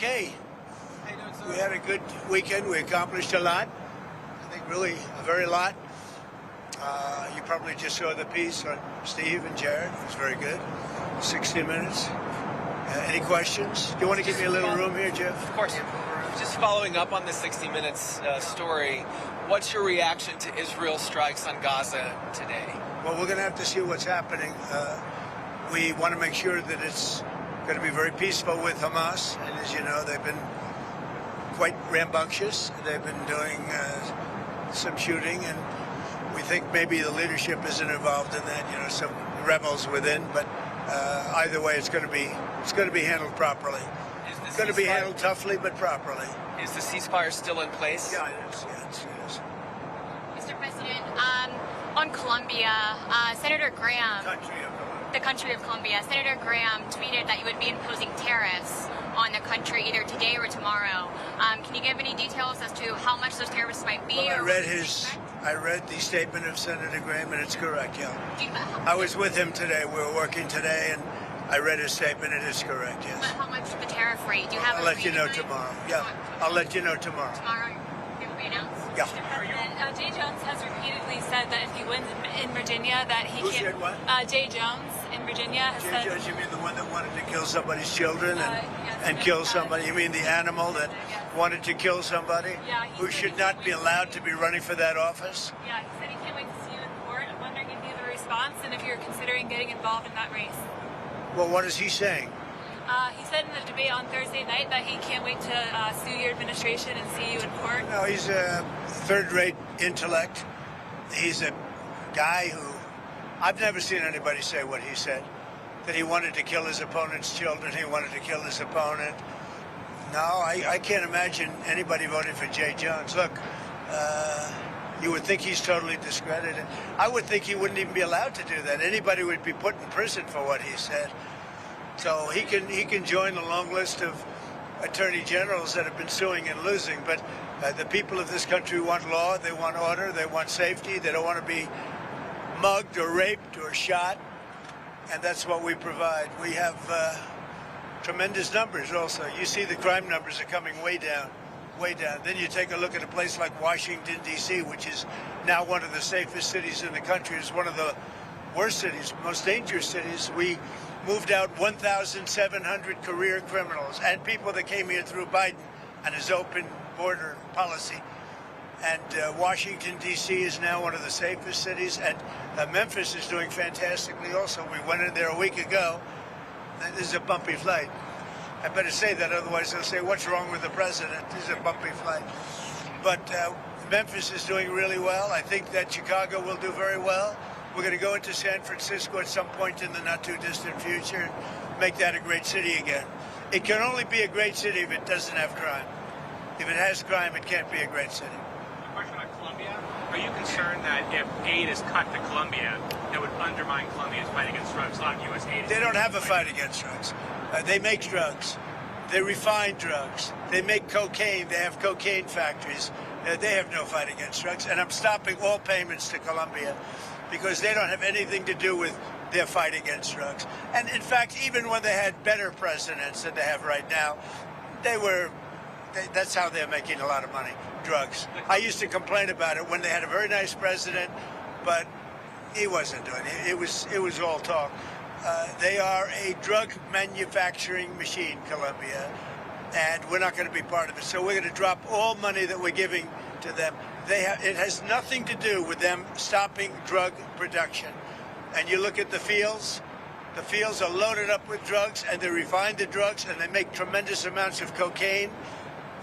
okay. How you doing, sir? We had a good weekend. We accomplished a lot. I think really a very lot. You probably just saw the piece on Steve and Jared. It was very good. 60 minutes. Any questions? Do you want to give me a little room here, Jeff? Of course. Just following up on the 60 Minutes story, what's your reaction to Israel's strikes on Gaza today? Well, we're going to have to see what's happening. We want to make sure that it's going to be very peaceful with Hamas. And as you know, they've been quite rambunctious. They've been doing some shooting, and we think maybe the leadership isn't involved in that. Some rebels within. But either way, it's going to be handled properly. It's going to be handled toughly, but properly. Is the ceasefire still in place? Yeah, it is. Yeah, it is. Mr. President, on Colombia, Senator Graham, the country of Colombia, Senator Graham tweeted that you would be imposing tariffs on the country either today or tomorrow. Can you give any details as to how much those tariffs might be? Well, I read the statement of Senator Graham, and it's correct, yeah. I was with him today. We were working today, and I read his statement. It is correct, yes. But how much is the tariff rate? Do you have I'll let you know tomorrow. Yeah, I'll let you know tomorrow. Tomorrow it will be announced? Yeah. Mr. President, Jay Jones has repeatedly said that if he wins in Virginia, that he Who can't. said what? Jay Jones in Virginia has said. Judge, you mean the one that wanted to kill somebody's children Yes, and kill somebody? You mean the animal that wanted to kill somebody? Yeah, who should not be allowed to be running for that office? Yeah, he said he can't wait to see you in court. I'm wondering if you have a response and if you're considering getting involved in that race. Well, what is he saying? He said in the debate on Thursday night that he can't wait to sue your administration and see you in court. No, he's a third-rate intellect. He's a guy who I've never seen anybody say what he said, that he wanted to kill his opponent's children, he wanted to kill his opponent. No, I can't imagine anybody voting for Jay Jones. Look, you would think he's totally discredited. I would think he wouldn't even be allowed to do that. Anybody would be put in prison for what he said. So he can join a long list of attorney generals that have been suing and losing. But the people of this country want law, they want order, they want safety. They don't want to be mugged or raped or shot. And that's what we provide. We have tremendous numbers also. You see the crime numbers are coming way down. Way down. Then you take a look at a place like Washington, D.C., which is now one of the safest cities in the country. It's one of the worst cities, most dangerous cities. We moved out 1,700 career criminals and people that came here through Biden and his open border policy. And Washington, D.C. is now one of the safest cities. And Memphis is doing fantastically also. We went in there a week ago. And this is a bumpy flight. I better say that, otherwise they'll say, what's wrong with the president? This is a bumpy flight. But Memphis is doing really well. I think that Chicago will do very well. We're going to go into San Francisco at some point in the not-too-distant future and make that a great city again. It can only be a great city if it doesn't have crime. If it has crime, it can't be a great city. A question about Colombia. Are you concerned that if aid is cut to Colombia, that would undermine Colombia's fight against drugs? A lot of U.S. aid. They don't have a fight against drugs. They make drugs. They refine drugs. They make cocaine. They have cocaine factories. They have no fight against drugs. And I'm stopping all payments to Colombia because they don't have anything to do with their fight against drugs. And in fact, even when they had better presidents than they have right now, that's how they're making a lot of money, drugs. I used to complain about it when they had a very nice president, but he wasn't doing it. It was all talk. They are a drug manufacturing machine, Colombia, and we're not going to be part of it. So we're going to drop all money that we're giving to them. It has nothing to do with them stopping drug production. And you look at the fields are loaded up with drugs, and they refine the drugs, and they make tremendous amounts of cocaine,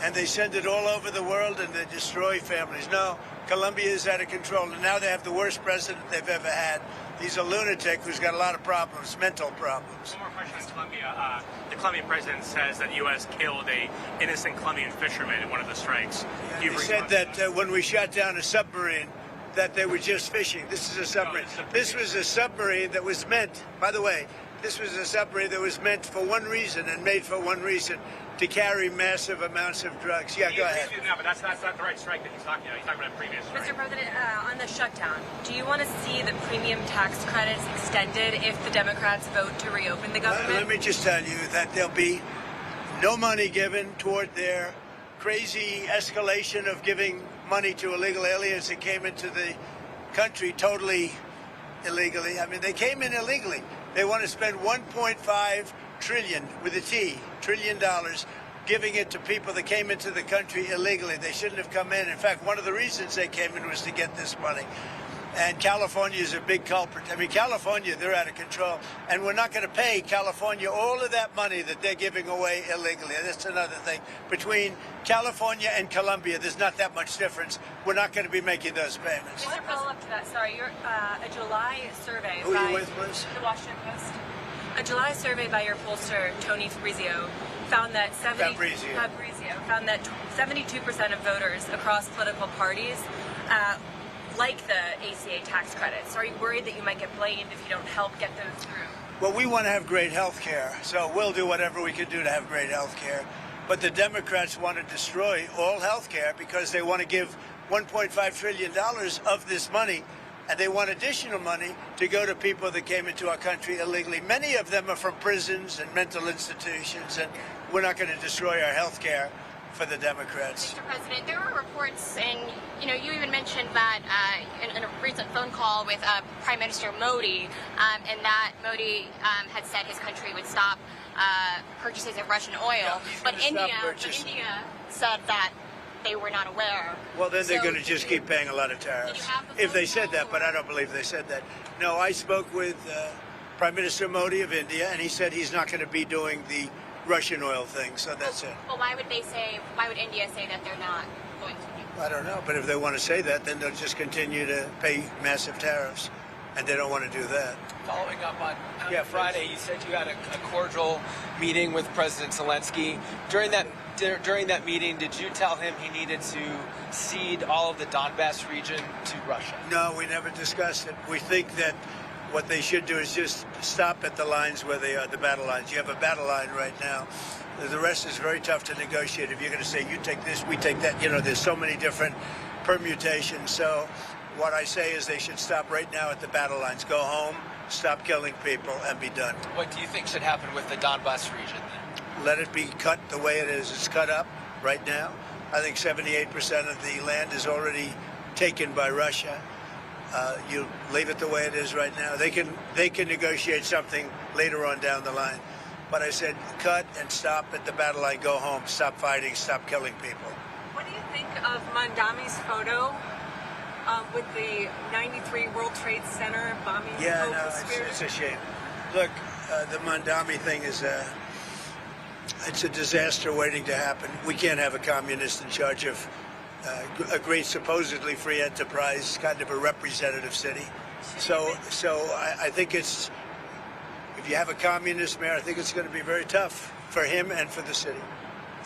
and they send it all over the world, and they destroy families. No, Colombia is out of control, and now they have the worst president they've ever had. He's a lunatic who's got a lot of problems, mental problems. One more question on Colombia. The Colombian president says that the U.S. killed an innocent Colombian fisherman in one of the strikes. He said that when we shot down a submarine, that they were just fishing. This is a submarine. This was a submarine that was meant, by the way, this was a submarine that was meant for one reason and made for one reason, to carry massive amounts of drugs. Yeah, go ahead. No, but that's not the right strike that he's talking about. He's talking about a previous strike. Mr. President, on the shutdown, do you want to see the premium tax credits extended if the Democrats vote to reopen the government? Let me just tell you that there'll be no money given toward their crazy escalation of giving money to illegal aliens that came into the country totally illegally. I mean, they came in illegally. They want to spend 1.5 trillion with a T, trillion dollars, giving it to people that came into the country illegally. They shouldn't have come in. In fact, one of the reasons they came in was to get this money. And California is a big culprit. I mean, California, they're out of control. And we're not going to pay California all of that money that they're giving away illegally. That's another thing. Between California and Colombia, there's not that much difference. We're not going to be making those payments. Just a follow-up to that, sorry. A July survey Who by are you with, please? The Washington Post. A July survey by your pollster, Tony Fabrizio, found that 72% of voters across political parties like the ACA tax credits. So are you worried that you might get blamed if you don't help get those through? Well, we want to have great health care, so we'll do whatever we can do to have great health care. But the Democrats want to destroy all health care because they want to give $1.5 trillion of this money, and they want additional money to go to people that came into our country illegally. Many of them are from prisons and mental institutions, and we're not going to destroy our health care for the Democrats. Mr. President, there were reports, and you even mentioned that in a recent phone call with Prime Minister Modi, and that Modi had said his country would stop purchases of Russian oil, Yeah, but India said that they were not aware. Well, then they're going to just keep paying a lot of tariffs. If they said that, but I don't believe they said that. No, I spoke with Prime Minister Modi of India, and he said he's not going to be doing the Russian oil thing, so that's it. Well, why would India say that they're not going to do? I don't know, but if they want to say that, then they'll just continue to pay massive tariffs, and they don't want to do that. Following up on Friday, you said you had a cordial meeting with President Zelensky. During that meeting, did you tell him he needed to cede all of the Donbass region to Russia? No, we never discussed it. We think that what they should do is just stop at the lines where they are, the battle lines. You have a battle line right now. The rest is very tough to negotiate. If you're going to say, you take this, we take that, there's so many different permutations. So what I say is they should stop right now at the battle lines. Go home, stop killing people, and be done. What do you think should happen with the Donbass region then? Let it be cut the way it is. It's cut up right now. I think 78% of the land is already taken by Russia. You leave it the way it is right now. They can negotiate something later on down the line. But I said cut and stop at the battle line, go home, stop fighting, stop killing people. What do you think of Mandami's photo with the 93 World Trade Center bombing? Yeah, no, it's a shame. Look, the Mandami thing is it's a disaster waiting to happen. We can't have a communist in charge of a great, supposedly free enterprise, kind of a representative city. So I think if you have a communist mayor, I think it's going to be very tough for him and for the city. Do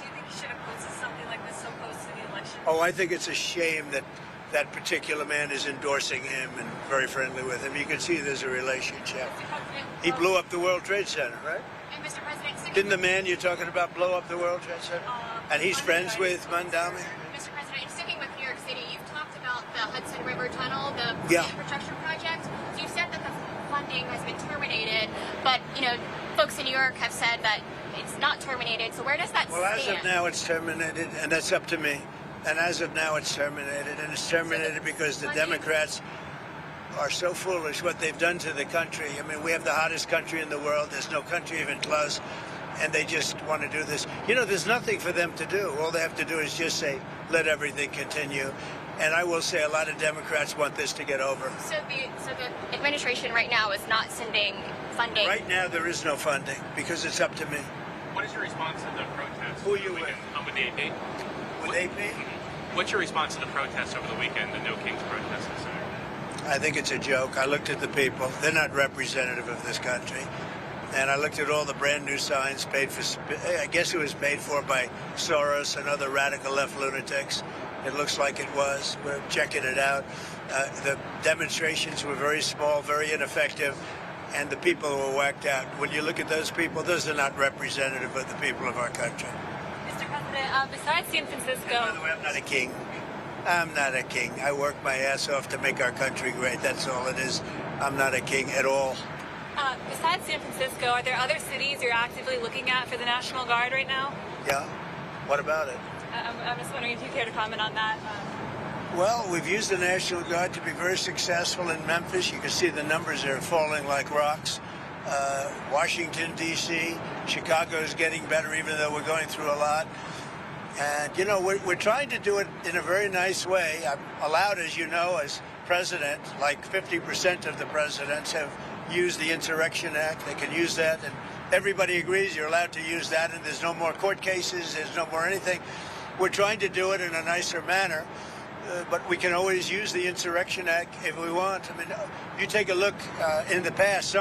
you think he should have posted something like this so close to the election? Oh, I think it's a shame that that particular man is endorsing him and very friendly with him. You can see there's a relationship. He blew up the World Trade Center, right? And Mr. President, didn't the man you're talking about blow up the World Trade Center? And he's friends with Mandami? Mr. President, sticking with New York City, you've talked about the Hudson River Tunnel, the infrastructure project. So you've said that the funding has been terminated, but folks in New York have said that it's not terminated. So where does that stand? Well, as of now, it's terminated, and that's up to me. And as of now, it's terminated, and it's terminated because the Democrats are so foolish what they've done to the country. I mean, we have the hottest country in the world. There's no country even close, and they just want to do this. There's nothing for them to do. All they have to do is just say, let everything continue. And I will say a lot of Democrats want this to get over. So the administration right now is not sending funding? Right now, there is no funding because it's up to me. What is your response to the protest? Who are you with? I'm with the AP. With AP? What's your response to the protests over the weekend, the No Kings protests, etc.? I think it's a joke. I looked at the people. They're not representative of this country. And I looked at all the brand new signs paid for, I guess it was paid for by Soros and other radical left lunatics. It looks like it was. We're checking it out. The demonstrations were very small, very ineffective, and the people were whacked out. When you look at those people, those are not representative of the people of our country. Mr. President, besides San Francisco... And by the way, I'm not a king. I'm not a king. I work my ass off to make our country great. That's all it is. I'm not a king at all. Besides San Francisco, are there other cities you're actively looking at for the National Guard right now? Yeah. What about it? I'm just wondering if you care to comment on that. Well, we've used the National Guard to be very successful in Memphis. You can see the numbers are falling like rocks. Washington, D.C., Chicago is getting better, even though we're going through a lot. And, you know, we're trying to do it in a very nice way. I'm allowed, as you know, as president, like 50% of the presidents have used the Insurrection Act. They can use that, and everybody agrees you're allowed to use that, and there's no more court cases, there's no more anything. We're trying to do it in a nicer manner, but we can always use the Insurrection Act if we want. I mean, you take a look in the past,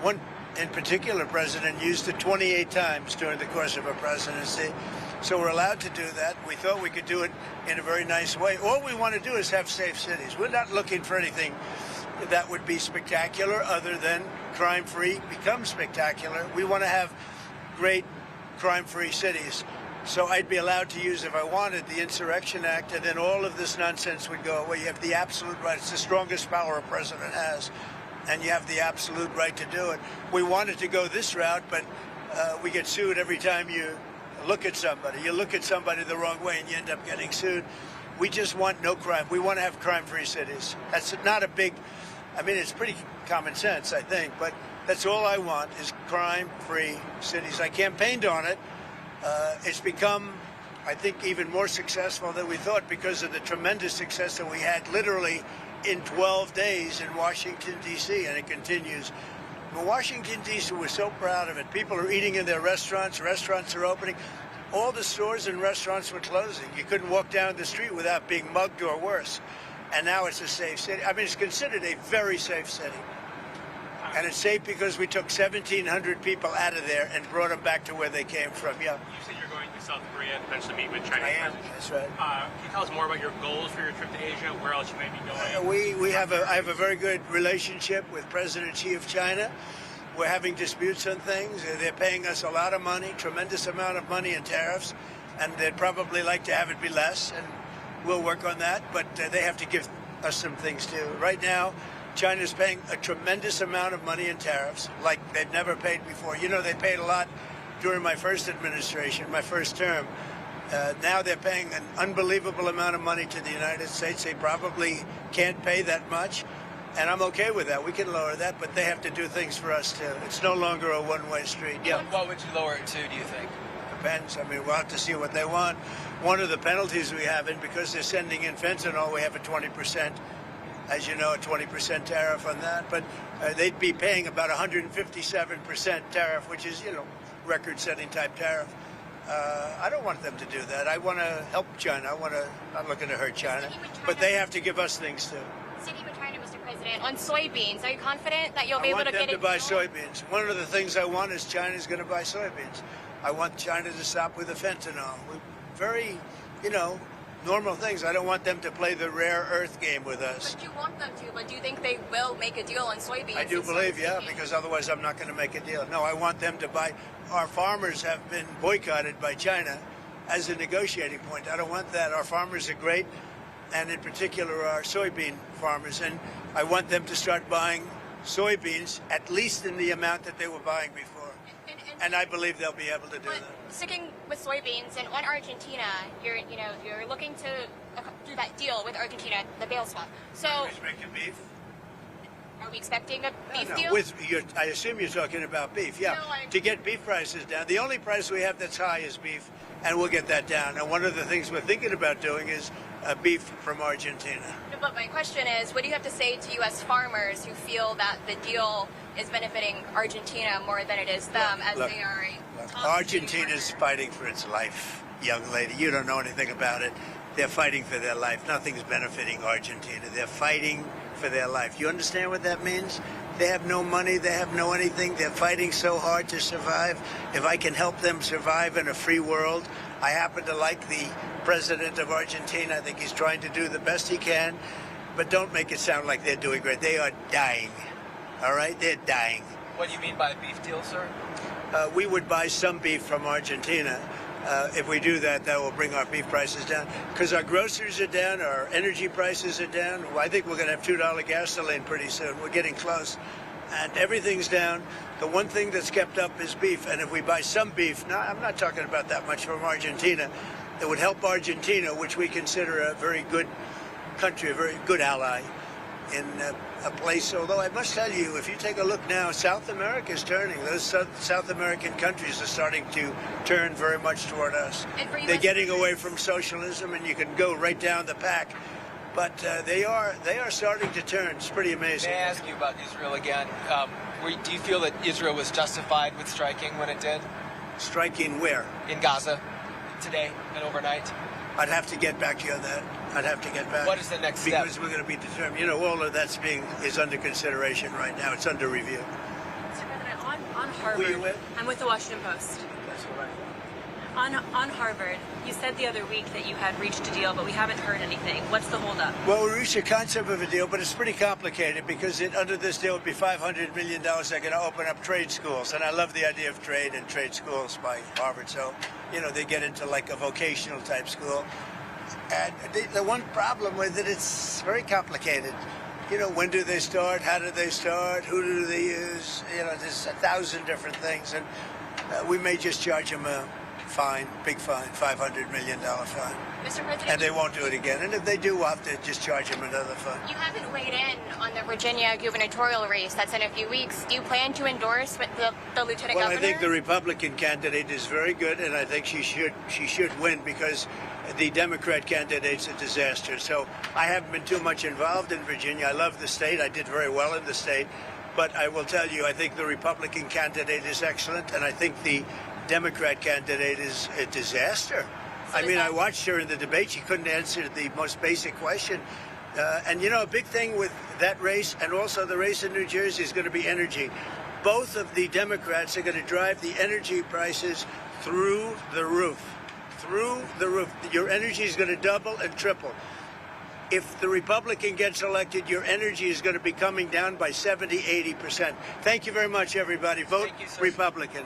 one in particular president used it 28 times during the course of a presidency. So we're allowed to do that. We thought we could do it in a very nice way. All we want to do is have safe cities. We're not looking for anything that would be spectacular other than crime-free become spectacular. We want to have great crime-free cities. So I'd be allowed to use, if I wanted, the Insurrection Act, and then all of this nonsense would go away. You have the absolute right. It's the strongest power a president has, and you have the absolute right to do it. We wanted to go this route, but we get sued every time you look at somebody. You look at somebody the wrong way and you end up getting sued. We just want no crime. We want to have crime-free cities. That's not a big, I mean, it's pretty common sense, I think, but that's all I want is crime-free cities. I campaigned on it. It's become, I think, even more successful than we thought because of the tremendous success that we had literally in 12 days in Washington, D.C., and it continues. In Washington, D.C., we're so proud of it. People are eating in their restaurants. Restaurants are opening. All the stores and restaurants were closing. You couldn't walk down the street without being mugged or worse. And now it's a safe city. I mean, it's considered a very safe city. And it's safe because we took 1,700 people out of there and brought them back to where they came from. Yeah. You said you're going to South Korea and eventually meet with China. I am. That's right. Can you tell us more about your goals for your trip to Asia? Where else you may be going? I have a very good relationship with President Xi of China. We're having disputes on things. They're paying us a lot of money, tremendous amount of money in tariffs, and they'd probably like to have it be less, and we'll work on that, but they have to give us some things too. Right now, China's paying a tremendous amount of money in tariffs, like they've never paid before. You know, they paid a lot during my first administration, my first term. Now they're paying an unbelievable amount of money to the United States. They probably can't pay that much. And I'm okay with that. We can lower that, but they have to do things for us, too. It's no longer a one-way street. Yeah. What would you lower it to, do you think? Depends. I mean, we'll have to see what they want. One of the penalties we have, and because they're sending in fentanyl, we have a 20%, as you know, a 20% tariff on that. But they'd be paying about 157% tariff, which is, you know, record-setting type tariff. I don't want them to do that. I want to help China. I'm not looking to hurt China. But they have to give us things, too. On soybeans, are you confident that you'll be able to get it? I want them to buy soybeans. One of the things I want is China's going to buy soybeans. I want China to stop with the fentanyl. Very, you know, normal things. I don't want them to play the rare earth game with us. But you want them to, but do you think they will make a deal on soybeans? I do believe, yeah, because otherwise I'm not going to make a deal. No, I want them to buy. Our farmers have been boycotted by China as a negotiating point. I don't want that. Our farmers are great, and in particular our soybean farmers, and I want them to start buying soybeans at least in the amount that they were buying before. And I believe they'll be able to do that. Sticking with soybeans, and on Argentina, you're looking to do that deal with Argentina, the bail swap. So are we making beef? Are we expecting a beef deal? I assume you're talking about beef, yeah. No, to get beef prices down. The only price we have that's high is beef, and we'll get that down. And one of the things we're thinking about doing is beef from Argentina. No, but my question is, what do you have to say to U.S. farmers who feel that the deal is benefiting Argentina more than it is them, they are Argentina's fighting for its life, young lady. You don't know anything about it. They're fighting for their life. Nothing's benefiting Argentina. They're fighting for their life. You understand what that means? They have no money. They have no anything. They're fighting so hard to survive. If I can help them survive in a free world, I happen to like the president of Argentina. I think he's trying to do the best he can. But don't make it sound like they're doing great. They are dying. All right? They're dying. What do you mean by a beef deal, sir? We would buy some beef from Argentina. If we do that, that will bring our beef prices down. Because our groceries are down, our energy prices are down. I think we're going to have $2 gasoline pretty soon. We're getting close. and everything's down. The one thing that's kept up is beef, and if we buy some beef, now I'm not talking about that much from Argentina, that would help Argentina, which we consider a very good country, a very good ally in a place. Although I must tell you, if you take a look now, South America is turning. Those South American countries are starting to turn very much toward us. They're getting away from socialism, and you can go right down the pack. But they are starting to turn. It's pretty amazing. May I ask you about Israel again? Do you feel that Israel was justified with striking when it did? Striking where? In Gaza, today and overnight. I'd have to get back to you on that. I'd have to get back. What is the next step? Because we're going to be determined. You know, all of that's is under consideration right now. It's under review. Mr. President, on Harvard. Who are you with? I'm with the Washington Post. That's all right. On Harvard, you said the other week that you had reached a deal, but we haven't heard anything. What's the holdup? Well, we reached a concept of a deal, but it's pretty complicated because under this deal would be $500 million. They're going to open up trade schools, and I love the idea of trade and trade schools by Harvard. So, you know, they get into like a vocational type school. And the one problem with it, it's very complicated. You know, when do they start? How do they start? Who do they use? You know, there's 1,000 different things, and we may just charge them a fine, big fine, $500 million fine. Mr. President, And they won't do it again. And if they do, we'll have to just charge them another fine. you haven't weighed in on the Virginia gubernatorial race that's in a few weeks. Do you plan to endorse with the lieutenant Well, governor? I think the Republican candidate is very good, and I think she should win because the Democrat candidate's a disaster. So I haven't been too much involved in Virginia. I love the state. I did very well in the state. But I will tell you, I think the Republican candidate is excellent, and I think the Democrat candidate is a disaster. So I mean, I watched her in the debate. She couldn't answer the most basic question. And, you know, a big thing with that race and also the race in New Jersey is going to be energy. Both of the Democrats are going to drive the energy prices through the roof. Through the roof. Your energy is going to double and triple. If the Republican gets elected, your energy is going to be coming down by 70, 80%. Thank you very much, everybody. Vote Thank you, sir. Republican.